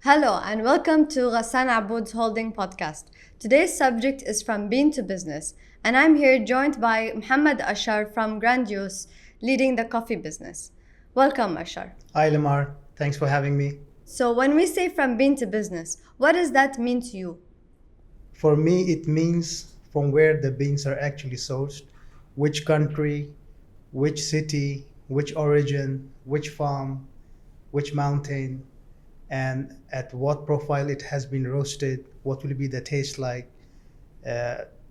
Hello and welcome to Ghassan Aboud's Holding Podcast. Today's subject is From Bean to Business, and I'm here joined by Mohammed Ashar from Grandiose, leading the coffee business. Welcome, Ashar. Hi, Limar. Thanks for having me. So, when we say from bean to business, what does that mean to you? For me, it means from where the beans are actually sourced, which country, which city, which origin, which farm, which mountain, and at what profile it has been roasted, what will be the taste like,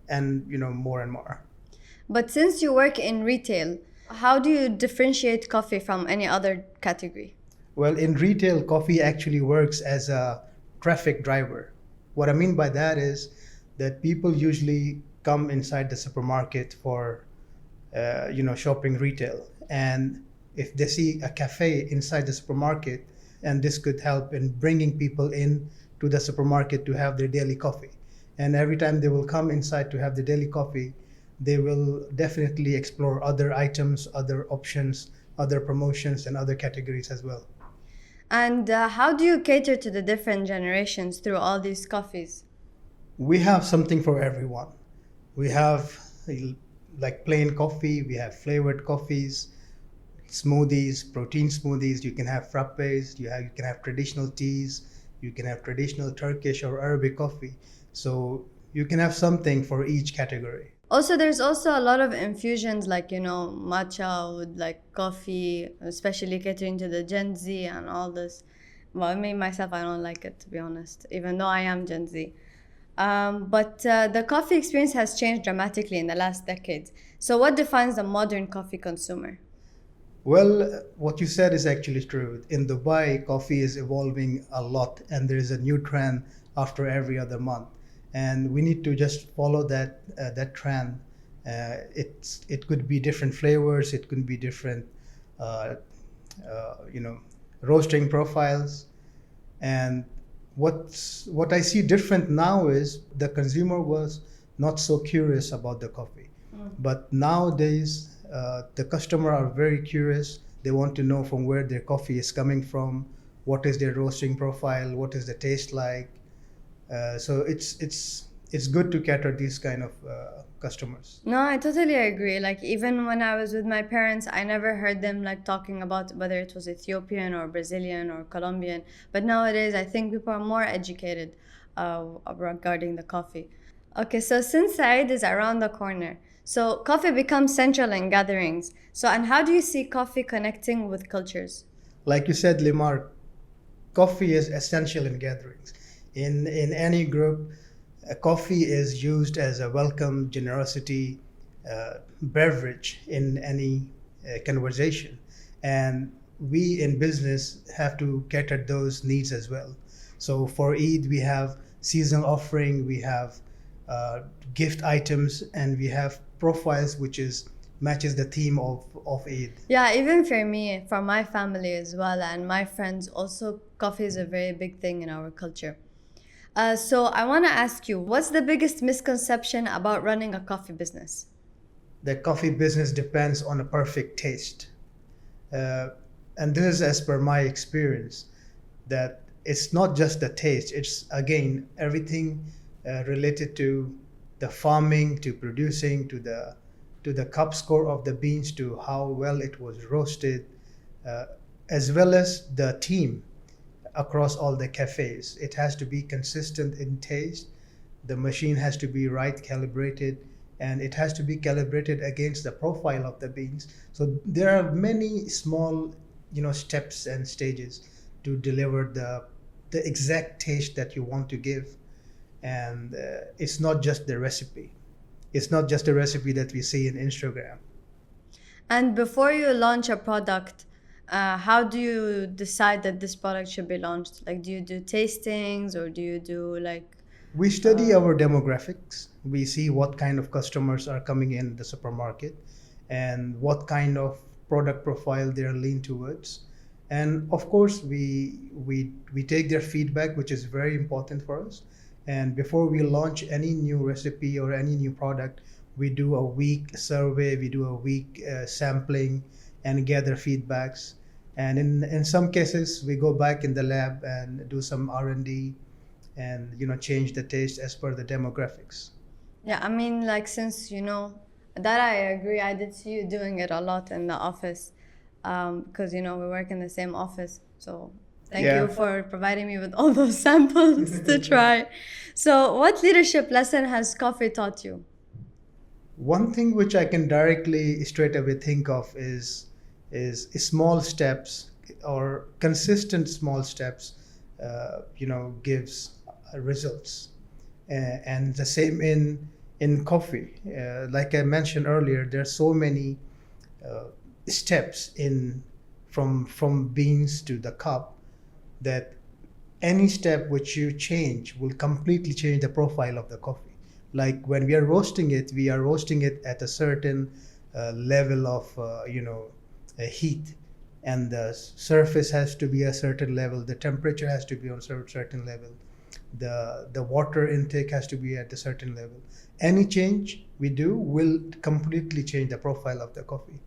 and more and more. But since you work in retail, how do you differentiate coffee from any other category? Well, in retail, coffee actually works as a traffic driver. What I mean by that is that people usually come inside the supermarket for, shopping retail. And if they see a cafe inside the supermarket, and this could help in bringing people in to the supermarket to have their daily coffee. And every time they will come inside to have the daily coffee, they will definitely explore other items, other options, other promotions, and other categories as well. And how do you cater to the different generations through all these coffees? We have something for everyone. We have like plain coffee, we have flavored coffees, smoothies, protein smoothies. You can have frappes, you can have traditional teas, you can have traditional Turkish or Arabic coffee. So you can have something for each category. Also, there's also a lot of infusions like, matcha with like coffee, especially catering to the Gen Z and all this. Well, me, myself, I don't like it, to be honest, even though I am Gen Z. But the coffee experience has changed dramatically in the last decade. So what defines the modern coffee consumer? Well, what you said is actually true. In Dubai, coffee is evolving a lot, and there is a new trend after every other month, and we need to just follow that trend. It could be different flavors, it could be different, uh, you know, roasting profiles, and what I see different now is the consumer was not so curious about the coffee, but nowadays the customer are very curious. They want to know from where their coffee is coming from, what is their roasting profile, what is the taste like. So it's good to cater these kind of customers. No, I totally agree. Like even when I was with my parents, I never heard them like talking about whether it was Ethiopian or Brazilian or Colombian. But nowadays, I think people are more educated regarding the coffee. Okay, so since Eid is around the corner, so coffee becomes central in gatherings. So, and how do you see coffee connecting with cultures? Like you said, Limar, coffee is essential in gatherings. In any group, coffee is used as a welcome generosity beverage in any conversation, and we in business have to cater those needs as well. So for Eid, we have seasonal offering, we have gift items, and we have profiles which is matches the theme of Eid. Yeah, even for me, for my family as well, and my friends, also coffee is a very big thing in our culture. So I want to ask you, what's the biggest misconception about running a coffee business? The coffee business depends on a perfect taste. Uh, and this is as per my experience that it's not just the taste, it's again everything related to the farming, to producing, to the cup score of the beans, to how well it was roasted, uh, as well as the team across all the cafes. It has to be consistent in taste. The machine has to be right calibrated, and it has to be calibrated against the profile of the beans. So there are many small, steps and stages to deliver the exact taste that you want to give. And it's not just the recipe. It's not just a recipe that we see in Instagram. And before you launch a product, how do you decide that this product should be launched? Like, do you do tastings or do you do like, We study our demographics. We see what kind of customers are coming in the supermarket and what kind of product profile they're lean towards. And of course, we take their feedback, which is very important for us. And before we launch any new recipe or any new product, we do a week survey, we do a week sampling and gather feedbacks. And in some cases, we go back in the lab and do some R&D and change the taste as per the demographics. Yeah, I mean, like, since that I agree, I did see you doing it a lot in the office, because we work in the same office. So thank you Yeah. for providing me with all those samples to try. So, what leadership lesson has coffee taught you? One thing which I can directly straight away think of is small steps or consistent small steps, gives results. And the same in coffee. Like I mentioned earlier, there are so many uh, steps in from beans to the cup that any step which you change will completely change the profile of the coffee. Like when we are roasting it, we are roasting it at a certain level of heat, and the surface has to be a certain level. The temperature has to be on certain level. The water intake has to be at a certain level. Any change we do will completely change the profile of the coffee.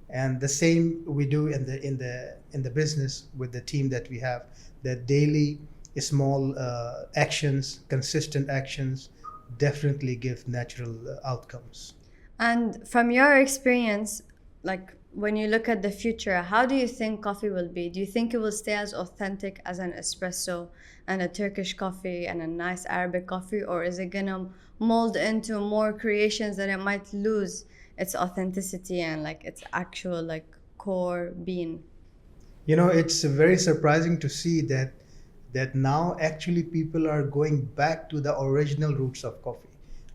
And the same we do in the business with the team that we have, that daily small actions, consistent actions definitely give natural outcomes. And from your experience, like when you look at the future, how do you think coffee will be? Do you think it will stay as authentic as an espresso and a Turkish coffee and a nice Arabic coffee, or is it gonna mold into more creations that it might lose its authenticity and like its actual like core being? It's very surprising to see that now actually people are going back to the original roots of coffee.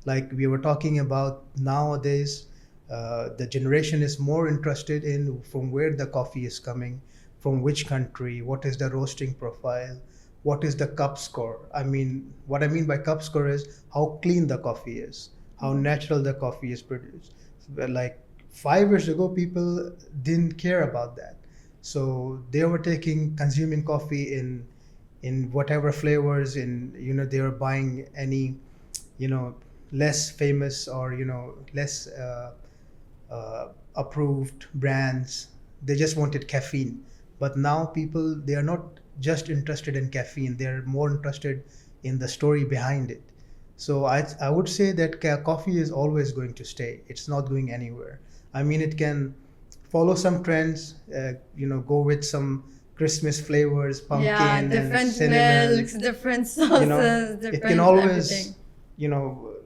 Like we were talking about nowadays, the generation is more interested in from where the coffee is coming, from which country, what is the roasting profile, what is the cup score. I mean, what I mean by cup score is how clean the coffee is, how natural the coffee is produced. Like 5 years ago, people didn't care about that, so they were consuming coffee in whatever flavors. In they were buying any you know less famous or less approved brands. They just wanted caffeine. But now people, they are not just interested in caffeine, they're more interested in the story behind it. So I would say that coffee is always going to stay. It's not going anywhere. I mean, it can follow some trends, go with some Christmas flavors, Yeah, pumpkin and different cinnamon. milks, different You know, sauces, it can different everything. always, you know,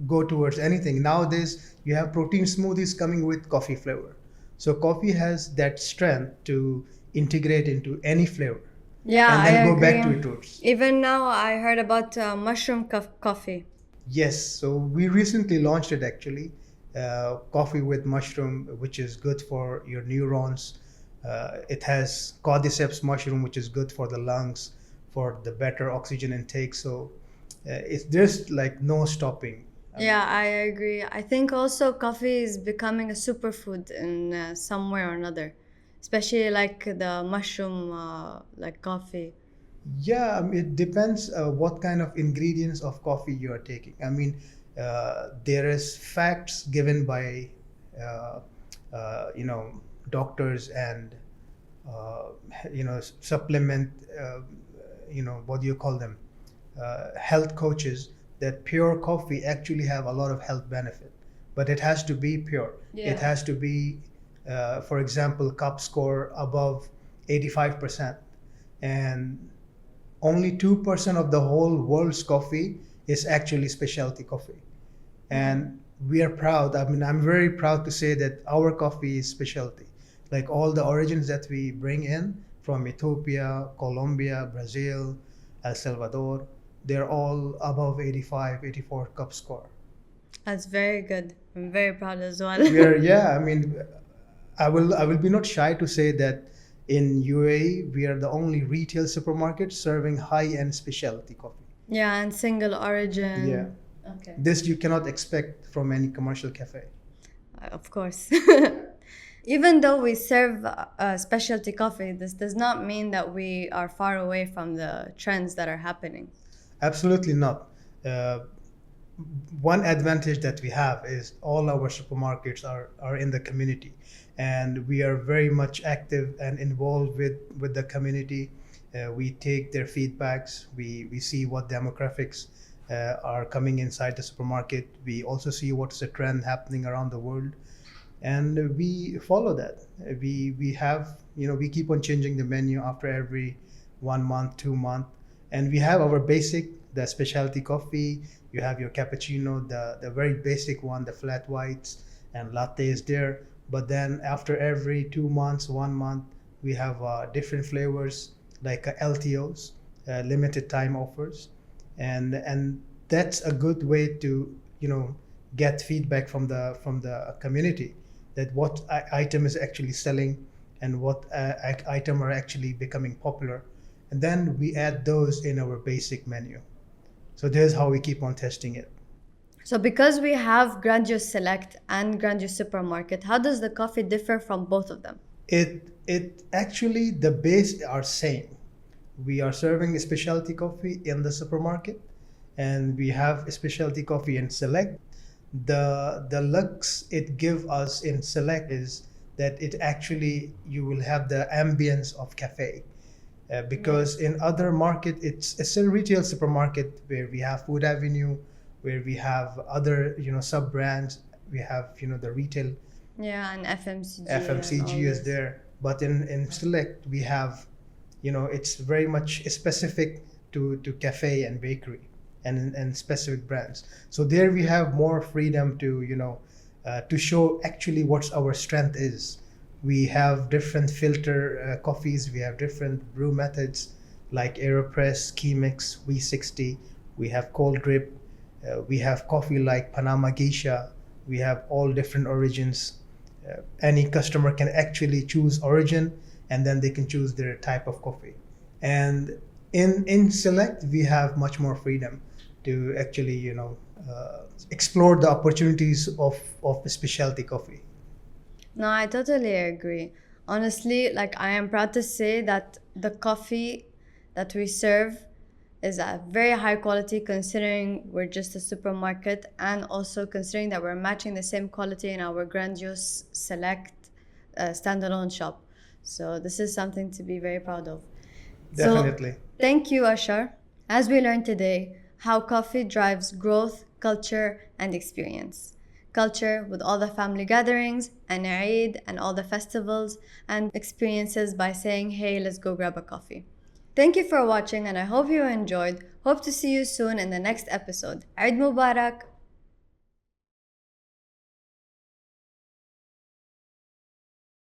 go towards anything. Nowadays, you have protein smoothies coming with coffee flavor. So coffee has that strength to integrate into any flavor Yeah, and I then go back to agree. its roots. Even now, I heard about mushroom coffee. Yes, so we recently launched it actually, coffee with mushroom, which is good for your neurons. It has cordyceps mushroom, which is good for the lungs, for the better oxygen intake. So it's there's like no stopping. I Yeah, mean, I agree. I think also coffee is becoming a superfood in some way or another, especially like the mushroom, like coffee. yeah, it depends what kind of ingredients of coffee you are taking. I mean, there is facts given by uh, doctors and uh, supplement, what do you call them, health coaches, that pure coffee actually have a lot of health benefit. But it has to be pure. It Yeah. has to be, for example, cup score above 85%. And only 2% of the whole world's coffee is actually specialty coffee. And we are proud. I mean, I'm very proud to say that our coffee is specialty. Like all the origins that we bring in from Ethiopia, Colombia, Brazil, El Salvador, they're all above 85, 84 cup score. That's very good. I'm very proud as well. We are, yeah, I mean, I will be not shy to say that in UAE we are the only retail supermarket serving high-end specialty coffee. Yeah, and single Yeah. origin. Okay. This you cannot expect from any commercial cafe. Of course. Even though we serve specialty coffee, this does not mean that we are far away from the trends that are happening. Absolutely not. Uh, One advantage that we have is all our supermarkets are in the community, and we are very much active and involved with the community. We take their feedbacks. We see what demographics are coming inside the supermarket. We also see what's the trend happening around the world, and we follow that. We have, we keep on changing the menu after every 1 month, 2 month, and we have our basic, the specialty coffee. You have your cappuccino, the very basic one, the flat whites and lattes there. But then after every 2 months, 1 month, we have different flavors like LTOs, limited time offers, and that's a good way to get feedback from the community, that what item is actually selling and what item are actually becoming popular, and then we add those in our basic menu. So there's how we keep on testing it. So because we have Grandiose Select and Grandiose Supermarket, how does the coffee differ from both of them? It actually, the base are same. We are serving a specialty coffee in the supermarket, and we have a specialty coffee in Select. The lux it give us in Select is that it actually, you will have the ambience of cafe. Because in other market, it's a retail supermarket where we have Food Avenue, where we have other sub brands. We have the retail, Yeah, and FMCG and all FMCG is this. there. But in Select we have, it's very much specific to cafe and bakery and specific brands. So there we have more freedom to show actually what our strength is. We have different filter coffees. We have different brew methods like AeroPress, Chemex, V60. We have cold drip. We have coffee like Panama Geisha. We have all different origins. Any customer can actually choose origin, and then they can choose their type of coffee. And in Select, we have much more freedom to actually explore the opportunities of specialty coffee. No, I totally agree. Honestly, like I am proud to say that the coffee that we serve is a very high quality considering we're just a supermarket, and also considering that we're matching the same quality in our Grandiose Select standalone shop. So this is something to be very proud of. So Definitely. thank you, Ashar. As we learned today, how coffee drives growth, culture, and experience. Culture with all the family gatherings and Eid and all the festivals, and experiences by saying, hey, let's go grab a coffee. Thank you for watching, and I hope you enjoyed. Hope to see you soon in the next episode. Eid Mubarak.